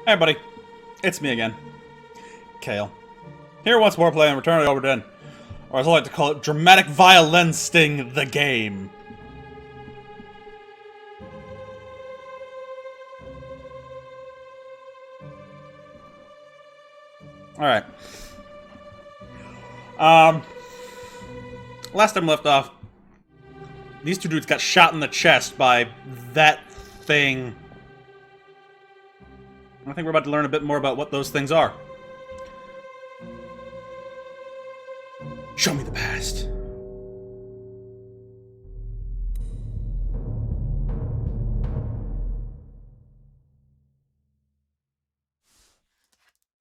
Hey buddy, it's me again, Kale. Here once more playing Return to Obra Dinn, or as I like to call it, Dramatic Violencing the game. Alright. Um, last time left off, these two dudes got shot in the chest by that thing. I think we're about to learn a bit more about what those things are. Show me the past.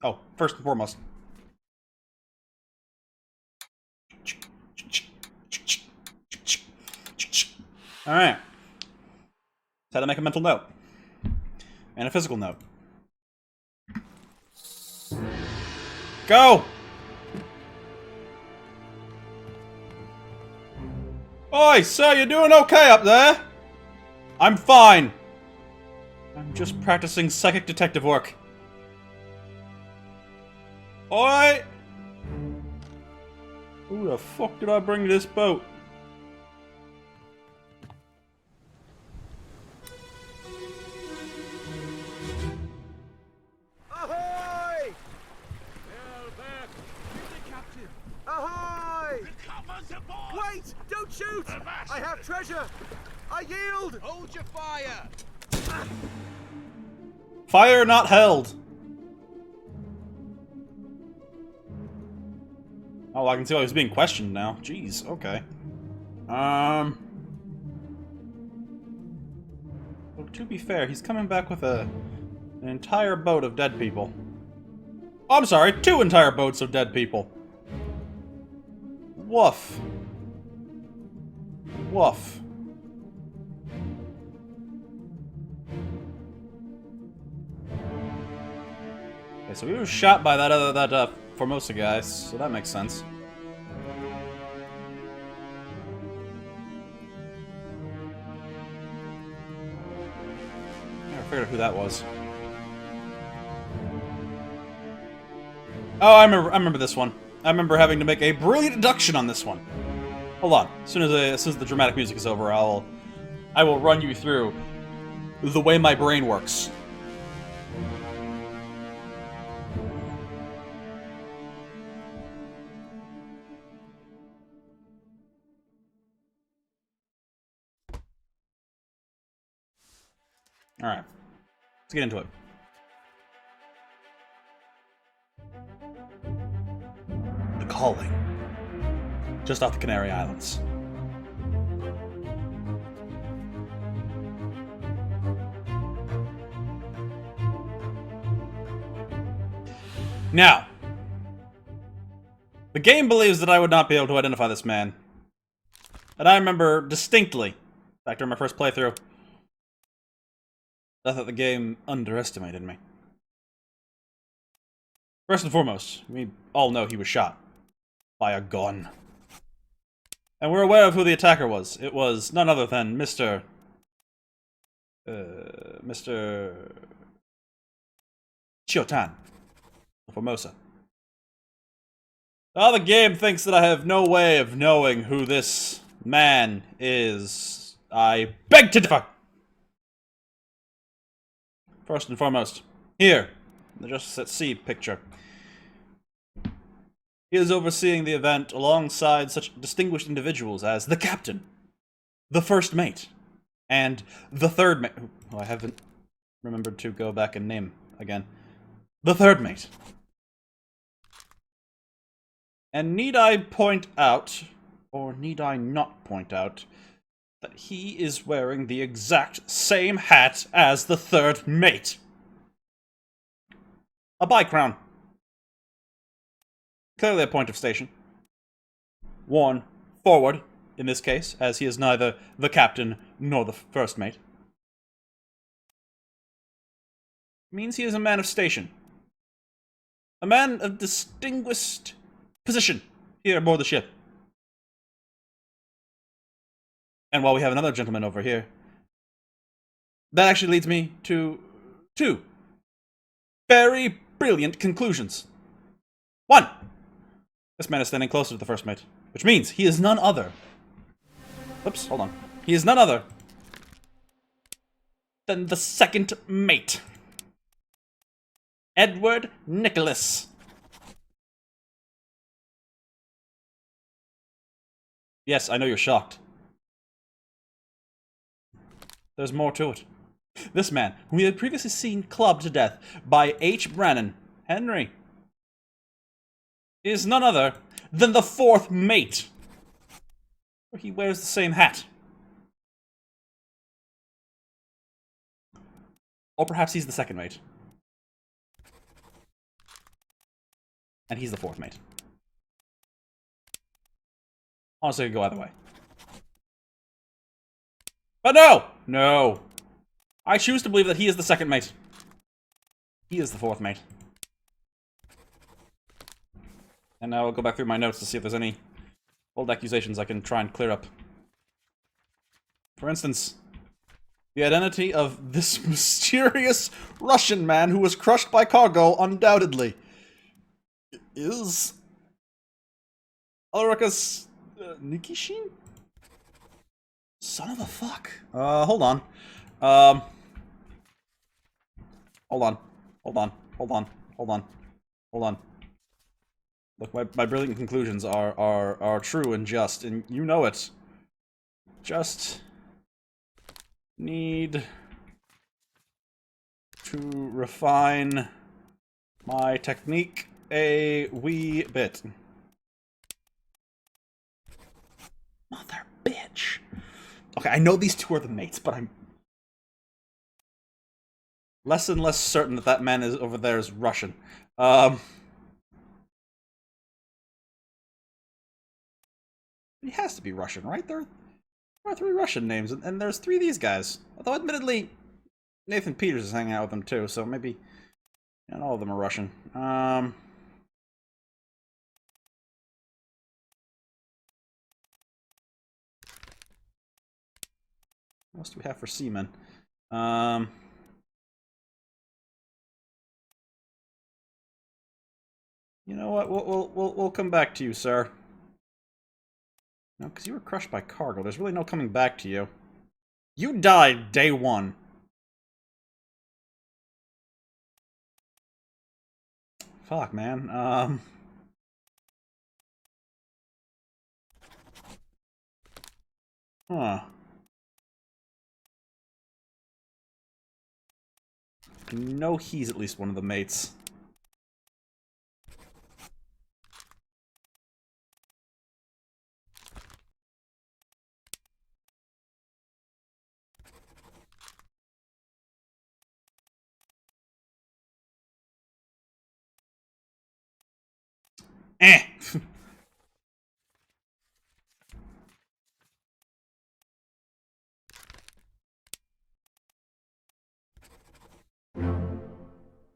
Oh, first and foremost. Alright. Had to make a mental note. And a physical note. Go! Oi, sir, you doing okay up there? I'm fine. I'm just practicing psychic detective work. Oi! Who the fuck did I bring to this boat? Ahoy! Well, back. Here's the captain. Ahoy! Wait! Don't shoot! I have treasure! I yield! Hold your fire! Fire not held. Oh, I can see why he's being questioned now. Jeez, okay. Well, to be fair, he's coming back with an entire boat of dead people. Oh, I'm sorry, 2 entire boats of dead people. Woof. Woof. Okay, so he was shot by that Formosa guy, so that makes sense. I never figured out who that was. Oh, I remember this one. I remember having to make a brilliant deduction on this one. Hold on. As soon as the dramatic music is over, I will run you through the way my brain works. Alright. Let's get into it. The Calling. Just off the Canary Islands. Now, the game believes that I would not be able to identify this man. And I remember distinctly, back during my first playthrough, I thought the game underestimated me. First and foremost, we all know he was shot by a gun. And we're aware of who the attacker was. It was none other than Mr. Chiotan of Formosa. Now the game thinks that I have no way of knowing who this man is. I beg to differ! First and foremost, here, the Justice at Sea picture. He is overseeing the event alongside such distinguished individuals as the Captain, the First Mate, and the Third Mate. Oh, I haven't remembered to go back and name again. The Third Mate. And need I point out, or need I not point out, that he is wearing the exact same hat as the Third Mate. A bicrown. Clearly a point of station. Worn forward, in this case, as he is neither the captain nor the first mate. Means he is a man of station. A man of distinguished position here aboard the ship. And while we have another gentleman over here, that actually leads me to two very brilliant conclusions. 1. This man is standing closer to the first mate, which means he is none other. Oops, hold on. He is none other than the second mate. Edward Nicholas. Yes, I know you're shocked. There's more to it. This man, whom we had previously seen clubbed to death by H. Brannan, Henry, is none other than the fourth mate. He wears the same hat. Or perhaps he's the second mate. And he's the fourth mate. Honestly, it could go either way. But no! No. I choose to believe that he is the second mate. He is the fourth mate. And now I'll go back through my notes to see if there's any old accusations I can try and clear up. For instance, the identity of this mysterious Russian man who was crushed by cargo, undoubtedly, is Ulrikus Nikishin? Son of a fuck. Hold on. Hold on. Look, my brilliant conclusions are true and just, and you know it. Just need to refine my technique a wee bit. Mother bitch. Okay, I know these two are the mates, but I'm less and less certain that that man is over there is Russian. He has to be Russian, right? There are 3 Russian names, and there's 3 of these guys. Although, admittedly, Nathan Peters is hanging out with them too, so maybe not all of them are Russian. What else do we have for seamen? You know what? We'll come back to you, sir. No, because you were crushed by cargo. There's really no coming back to you. You died day 1. Fuck, man. Huh. You know he's at least one of the mates. Eh.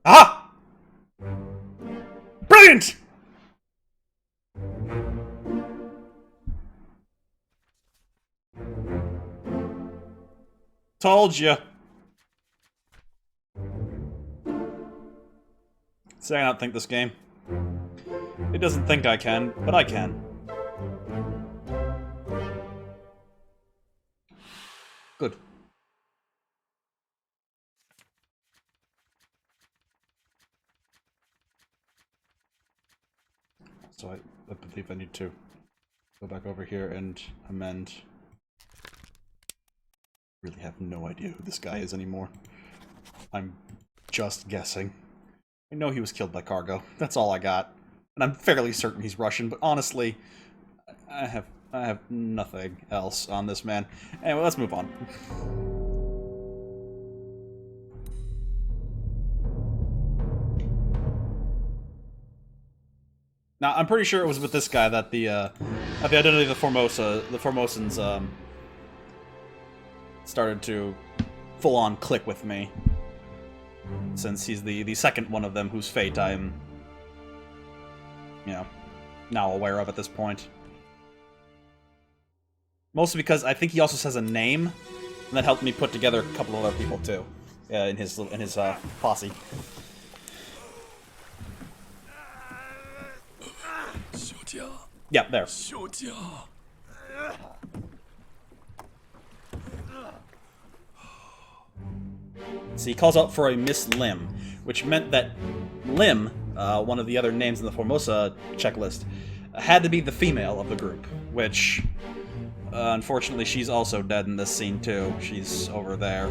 Ah! Brilliant! Told you. Say I don't think this game. It doesn't think I can, but I can. Good. So I believe I need to go back over here and amend. Really have no idea who this guy is anymore. I'm just guessing. I know he was killed by cargo. That's all I got. And I'm fairly certain he's Russian, but honestly, I have nothing else on this man. Anyway, let's move on. Now, I'm pretty sure it was with this guy that the identity of the Formosans, started to full-on click with me. Since he's the second one of them whose fate I'm, you know, now aware of at this point. Mostly because I think he also says a name, and that helped me put together a couple of other people too, in his posse. Yeah, there. So he calls out for a Miss Lim, which meant that Lim, one of the other names in the Formosa checklist, had to be the female of the group, which, unfortunately, she's also dead in this scene, too. She's over there.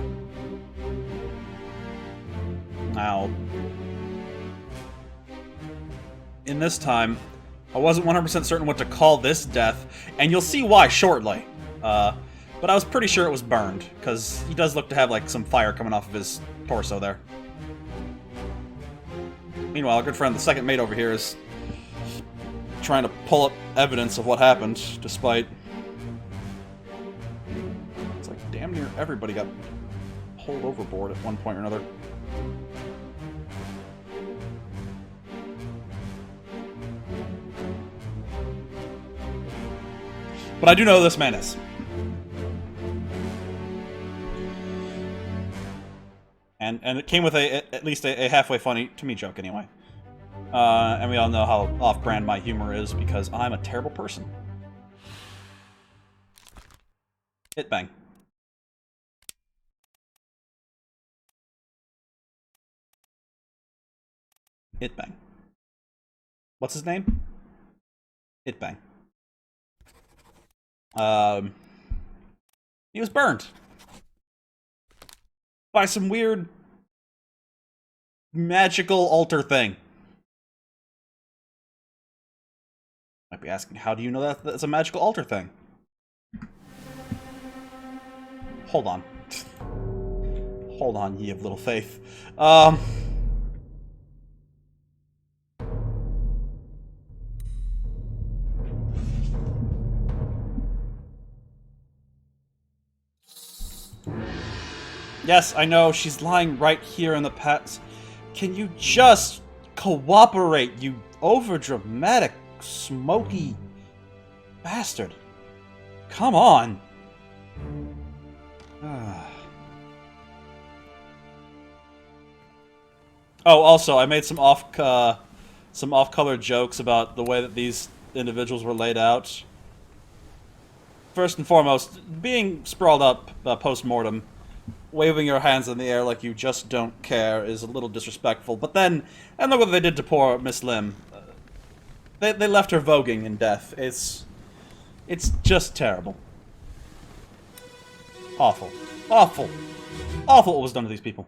Now, in this time, I wasn't 100% certain what to call this death, and you'll see why shortly. But I was pretty sure it was burned, because he does look to have, like, some fire coming off of his torso there. Meanwhile, our good friend, the second mate over here, is trying to pull up evidence of what happened, despite... It's like damn near everybody got pulled overboard at one point or another. But I do know who this man is. And it came with at least a halfway funny, to me, joke anyway. And we all know how off-brand my humor is because I'm a terrible person. Hit bang. Hit bang. What's his name? Hit bang. He was burned by some weird magical altar thing. Might be asking, how do you know that that's a magical altar thing? Hold on. Hold on, ye of little faith. Yes, I know, she's lying right here in the past. Can you just cooperate, you overdramatic, smoky bastard? Come on. Oh, also, I made some off-color jokes about the way that these individuals were laid out. First and foremost, being sprawled up post-mortem, waving your hands in the air like you just don't care is a little disrespectful. But then, and look what they did to poor Miss Lim. They left her voguing in death. It's just terrible. Awful. Awful. Awful what was done to these people.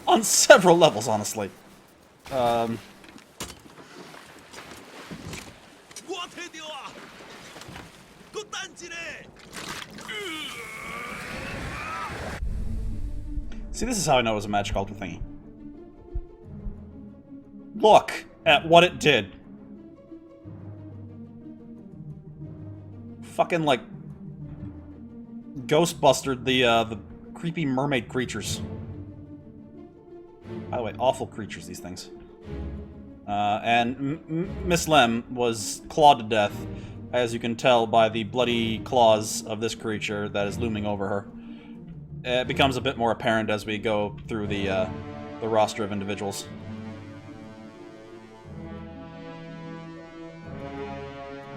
On several levels, honestly. See, this is how I know it was a magic altar thingy. Look at what it did. Fucking, like, Ghostbustered the creepy mermaid creatures. By the way, awful creatures, these things. And Miss Lem was clawed to death, as you can tell by the bloody claws of this creature that is looming over her. It becomes a bit more apparent as we go through the roster of individuals.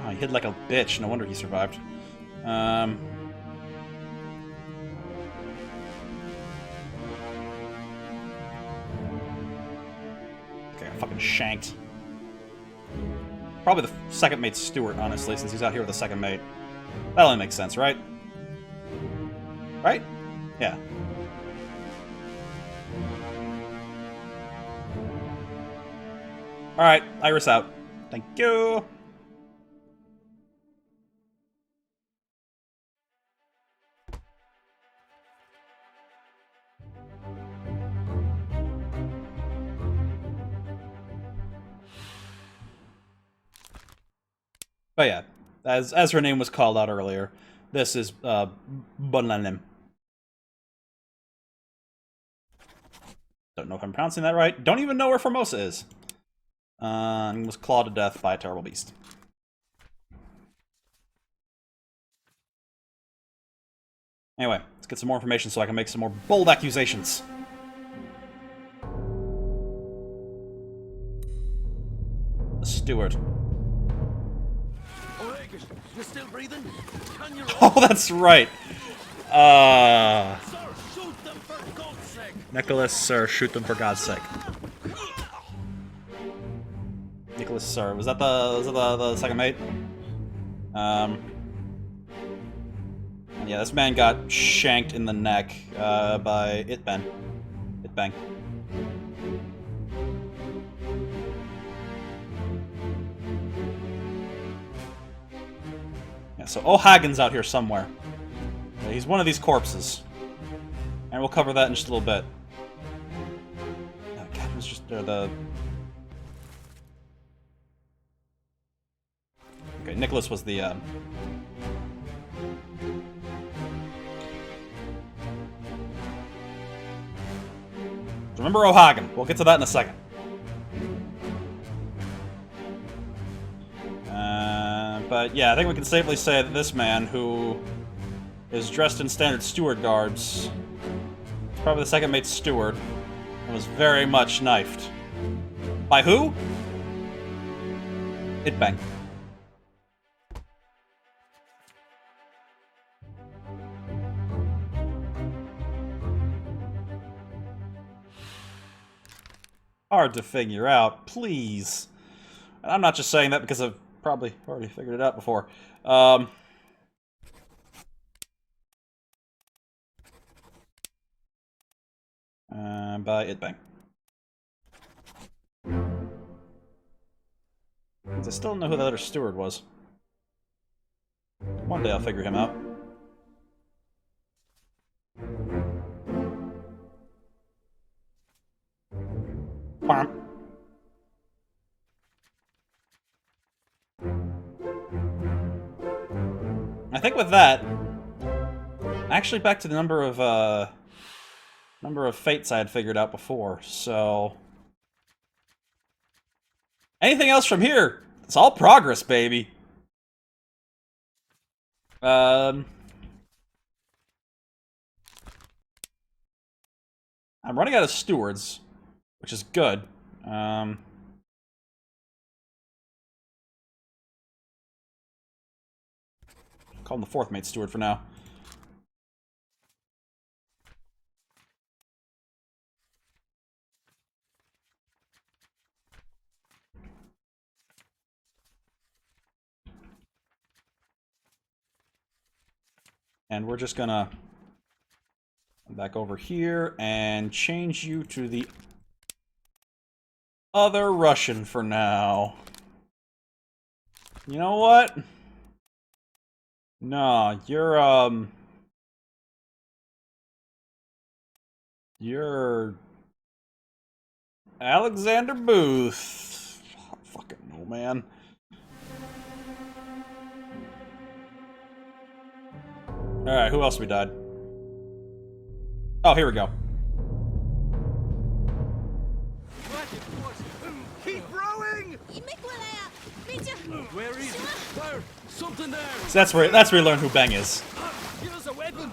Oh, he hid like a bitch. No wonder he survived. Okay, I'm fucking shanked. Probably the second mate's Stewart, honestly, since he's out here with the second mate. That only makes sense, right? Right? Yeah. Alright, Iris out. Thank you! But yeah, as her name was called out earlier, this is Bunlanim. Don't know if I'm pronouncing that right. Don't even know where Formosa is. And was clawed to death by a terrible beast. Anyway, let's get some more information so I can make some more bold accusations. The steward. You still breathing? Can you Oh, that's right. Sir, shoot them for God's sake! Nicholas, sir, shoot them for God's sake. Nicholas, sir, was that the second mate? Yeah, this man got shanked in the neck by Itbang. Itbang. Yeah, so O'Hagan's out here somewhere. Yeah, he's one of these corpses. And we'll cover that in just a little bit. Yeah, the captain's just the... Okay, Nicholas was the, Remember O'Hagan. We'll get to that in a second. But yeah, I think we can safely say that this man, who is dressed in standard steward garbs, is probably the second mate's steward, and was very much knifed. By who? Itbang. Hard to figure out, please. And I'm not just saying that because I've probably already figured it out before. By Itbang. I still don't know who the other steward was. One day I'll figure him out. I think with that, actually back to the number of fates I had figured out before, so... Anything else from here? It's all progress, baby. I'm running out of stewards, which is good. Call him the fourth mate steward for now. And we're just gonna come back over here and change you to the other Russian for now. You know what? No, you're Alexander Booth. I don't fucking know, man. Alright, who else we died? Oh, here we go. Keep rowing! Where is it? There! Something there! So that's where you learn who Bang is. Give us a weapon!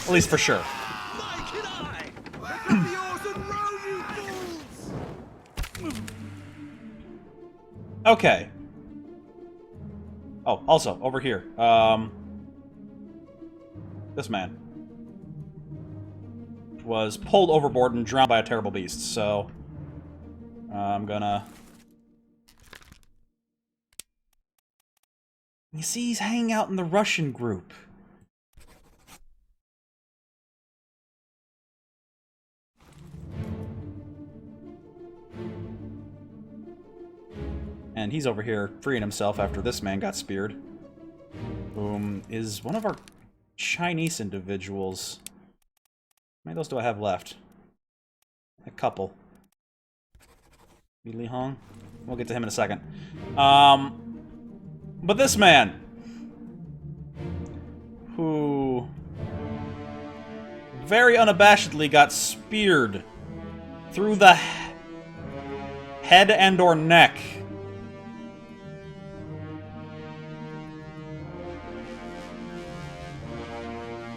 At least for sure. Like it I! Pick up the oars and row, you fools! Okay. Oh, also, over here. This man was pulled overboard and drowned by a terrible beast, so I'm gonna... You see, he's hanging out in the Russian group. And he's over here freeing himself after this man got speared. Whom is one of our Chinese individuals. How many of those do I have left? A couple. Li Hong? We'll get to him in a second. But this man, who very unabashedly got speared through the head and or neck.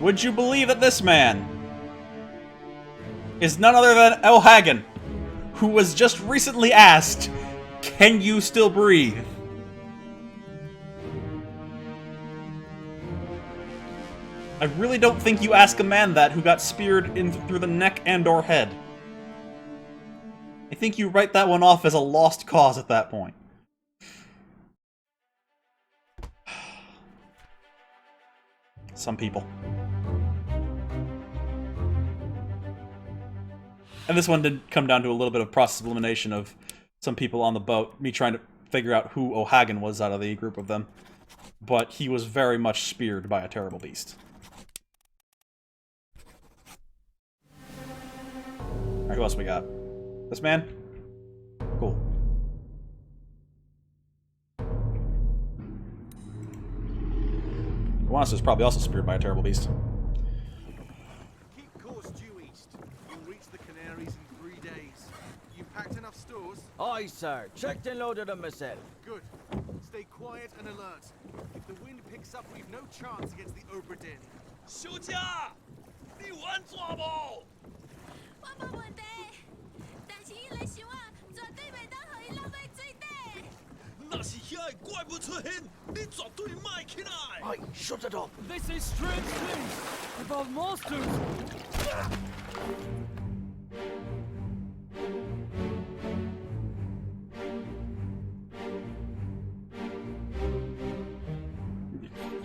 Would you believe that this man is none other than O'Hagan, who was just recently asked, "Can you still breathe?" I really don't think you ask a man that who got speared in through the neck and or head. I think you write that one off as a lost cause at that point. Some people. And this one did come down to a little bit of process of elimination of some people on the boat. Me trying to figure out who O'Hagan was out of the group of them. But he was very much speared by a terrible beast. Alright, who else we got? This man? Cool. Formosa is probably also speared by a terrible beast. Keep course due east. You'll reach the Canaries in 3 days. You packed enough stores? Aye, sir. Checked and loaded them myself. Good. Stay quiet and alert. If the wind picks up, we've no chance against the Obra Dinn. 休假，你玩抓不？我冇问题，但是伊来想啊，绝对袂当互伊落去水底。那是遐个怪物出现，你绝对卖起来。 Aye, shut it up. They say strange things about monsters.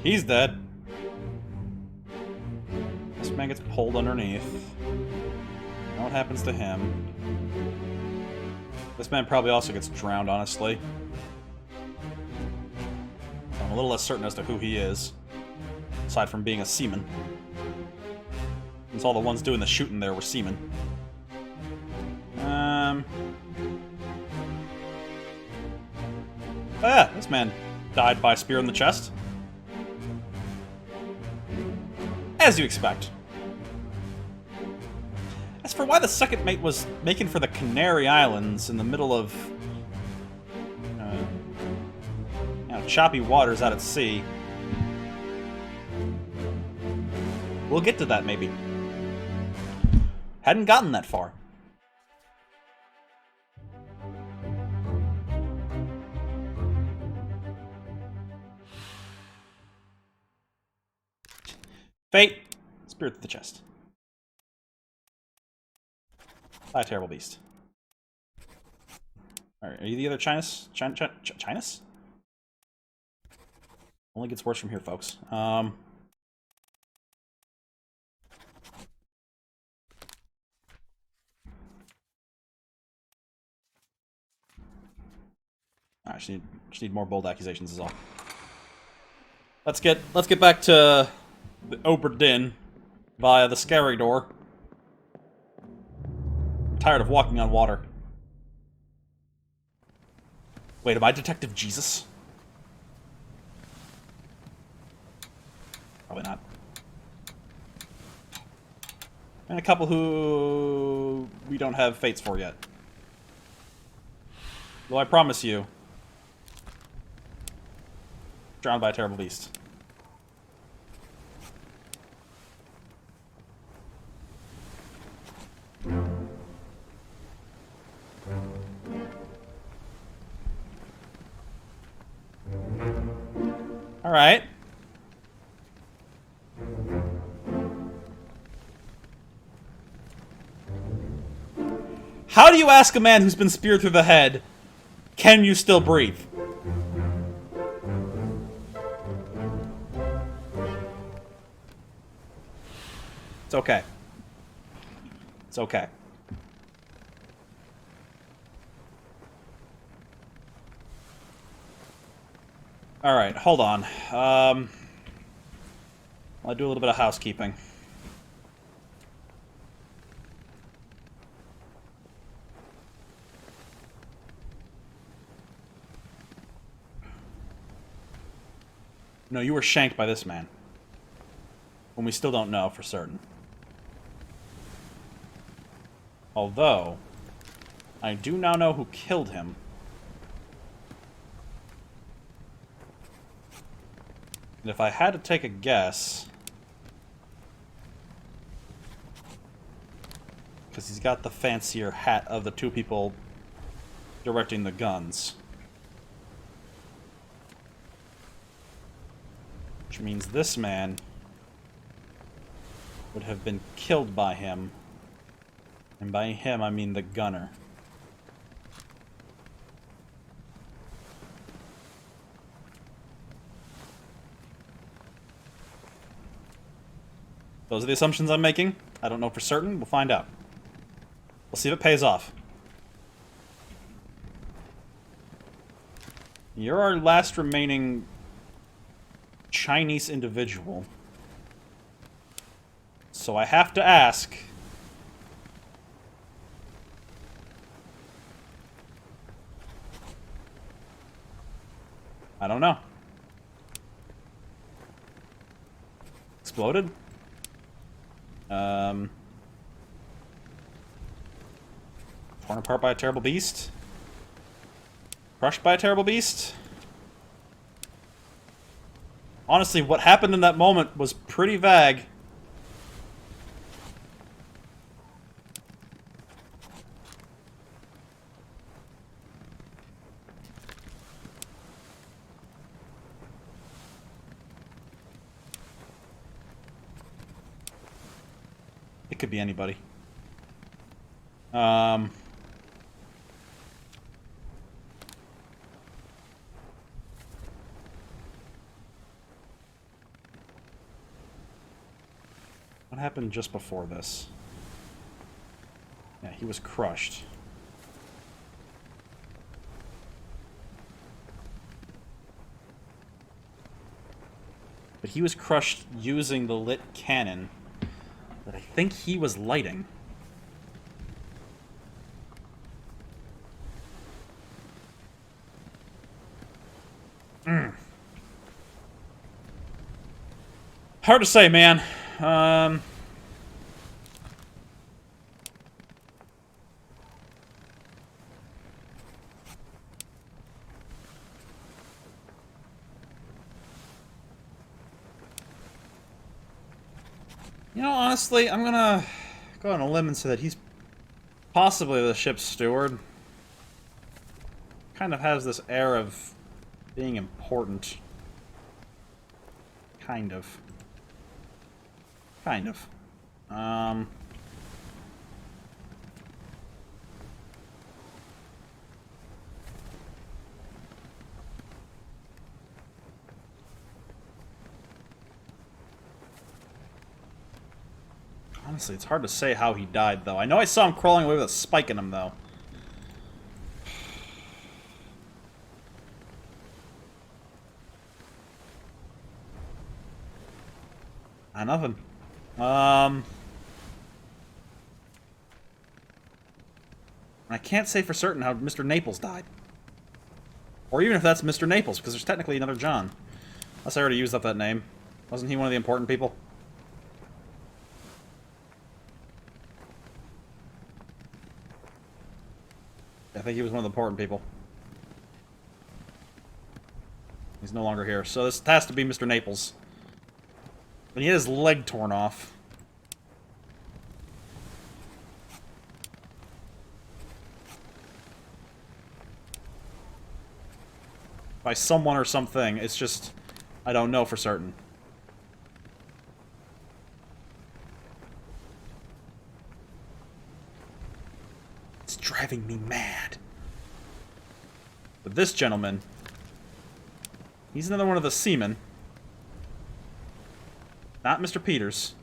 He's dead. This man gets pulled underneath. Now what happens to him? This man probably also gets drowned, honestly. I'm a little less certain as to who he is. Aside from being a seaman. Since all the ones doing the shooting there were seamen. Oh yeah, this man died by a spear in the chest. As you expect. As for why the second mate was making for the Canary Islands in the middle of choppy waters out at sea, we'll get to that maybe. Hadn't gotten that far. Fate. Spirit to the chest. By a terrible beast. Alright, are you the other Chinus? Chinus? Only gets worse from here, folks. I just need more bold accusations is all. Let's get back to the Obra Dinn via the scary door. I'm tired of walking on water. Wait, am I Detective Jesus? Probably not. And a couple who we don't have fates for yet. Though I promise you, drowned by a terrible beast. All right. How do you ask a man who's been speared through the head, can you still breathe? It's okay. It's okay. Alright, hold on. I'll do a little bit of housekeeping. No, you were shanked by this man. When we still don't know for certain. Although, I do now know who killed him. And if I had to take a guess... because he's got the fancier hat of the two people directing the guns. Which means this man would have been killed by him. And by him, I mean the gunner. Those are the assumptions I'm making. I don't know for certain. We'll find out. We'll see if it pays off. You're our last remaining Chinese individual. So I have to ask... I don't know. Exploded? Torn apart by a terrible beast? Crushed by a terrible beast? Honestly, what happened in that moment was pretty vague. It could be anybody. What happened just before this? Yeah, he was crushed. But he was crushed using the lit cannon that I think he was lighting. Hard to say, man. You know, honestly, I'm gonna go on a limb and say that he's possibly the ship's steward. Kind of has this air of being important. Kind of. Kind of. Honestly, it's hard to say how he died, though. I know I saw him crawling away with a spike in him, though. Nothing. I can't say for certain how Mr. Naples died. Or even if that's Mr. Naples, because there's technically another John. Unless I already used up that name. Wasn't he one of the important people? I think he was one of the important people. He's no longer here, so this has to be Mr. Naples. But he had his leg torn off. By someone or something. It's just... I don't know for certain. It's driving me mad. But this gentleman... He's another one of the seamen. Not Mr. Peters.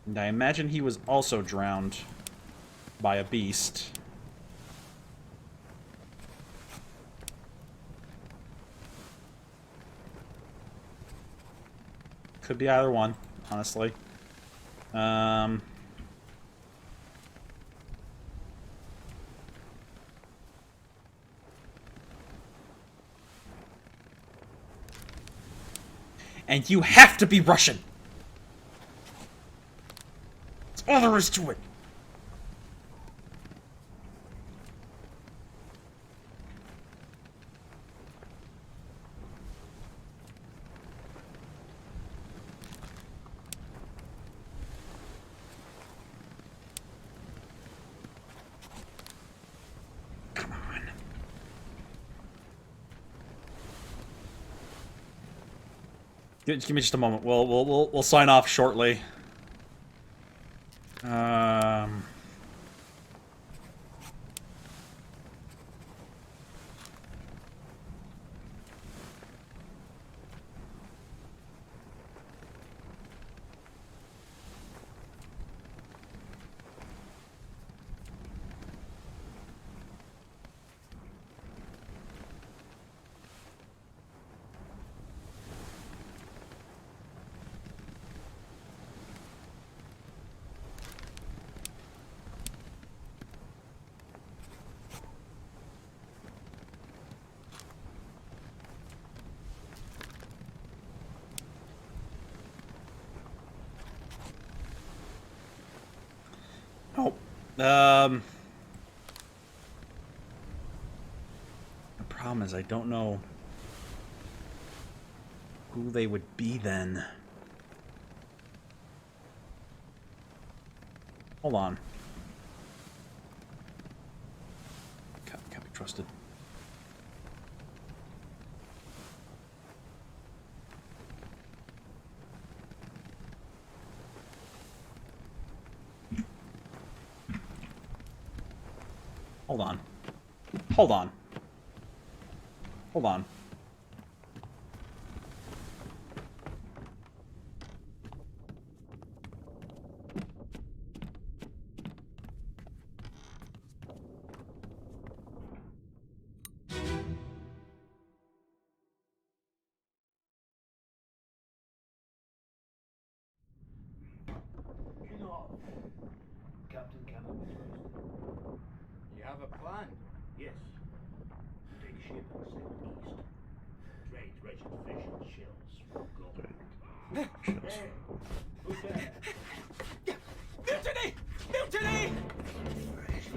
And I imagine he was also drowned by a beast. Could be either one, honestly. And you have to be Russian! That's all there is to it! Come on. Give me just a moment. We'll sign off shortly. Oh, the problem is I don't know who they would be then. Hold on. Can't be trusted. Hold on. Hold on. Hold on. Captain Kale. You have a plan? Yes. Take ship and sail east. Trade wretched fish and shells from gold. Hey, who's there? Mutiny! Mutiny!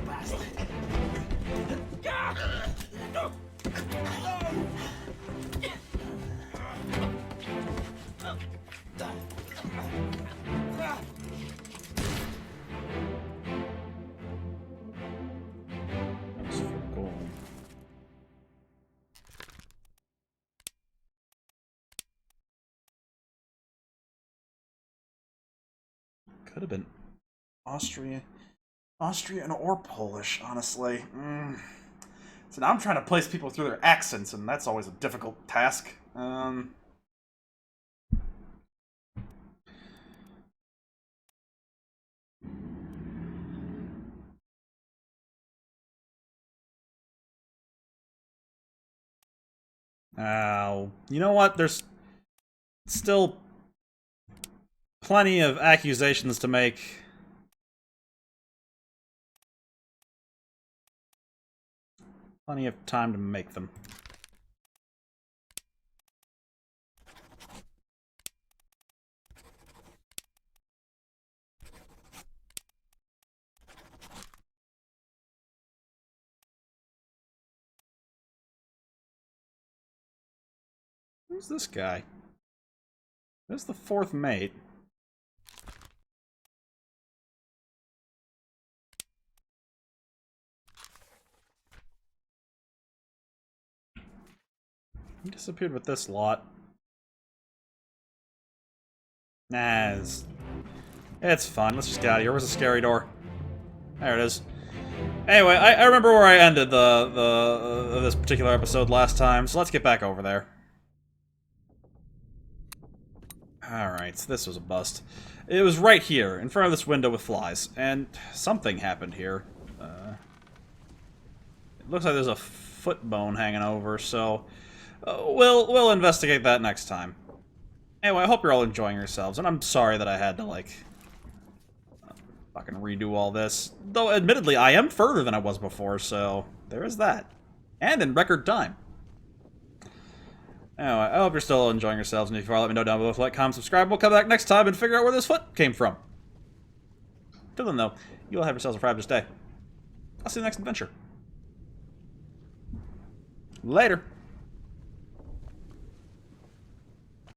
Bastard! That's for gold. Could have been Austrian or Polish, honestly. So now I'm trying to place people through their accents, and that's always a difficult task. You know what? There's still plenty of accusations to make. Plenty of time to make them. Who's this guy? Who's the fourth mate? He disappeared with this lot. Nah, it's fun. Let's just get out of here. Where's the scary door? There it is. Anyway, I remember where I ended this particular episode last time, so let's get back over there. Alright, so this was a bust. It was right here, in front of this window with flies, and something happened here. It looks like there's a foot bone hanging over, so we'll investigate that next time. Anyway, I hope you're all enjoying yourselves, and I'm sorry that I had to, like, fucking redo all this. Though, admittedly, I am further than I was before, so there is that. And in record time. Anyway, I hope you're still enjoying yourselves, and if you are, let me know down below. If you like, comment, subscribe. We'll come back next time and figure out where this foot came from. Till then, though, you all have yourselves a fabulous day. I'll see you in the next adventure. Later.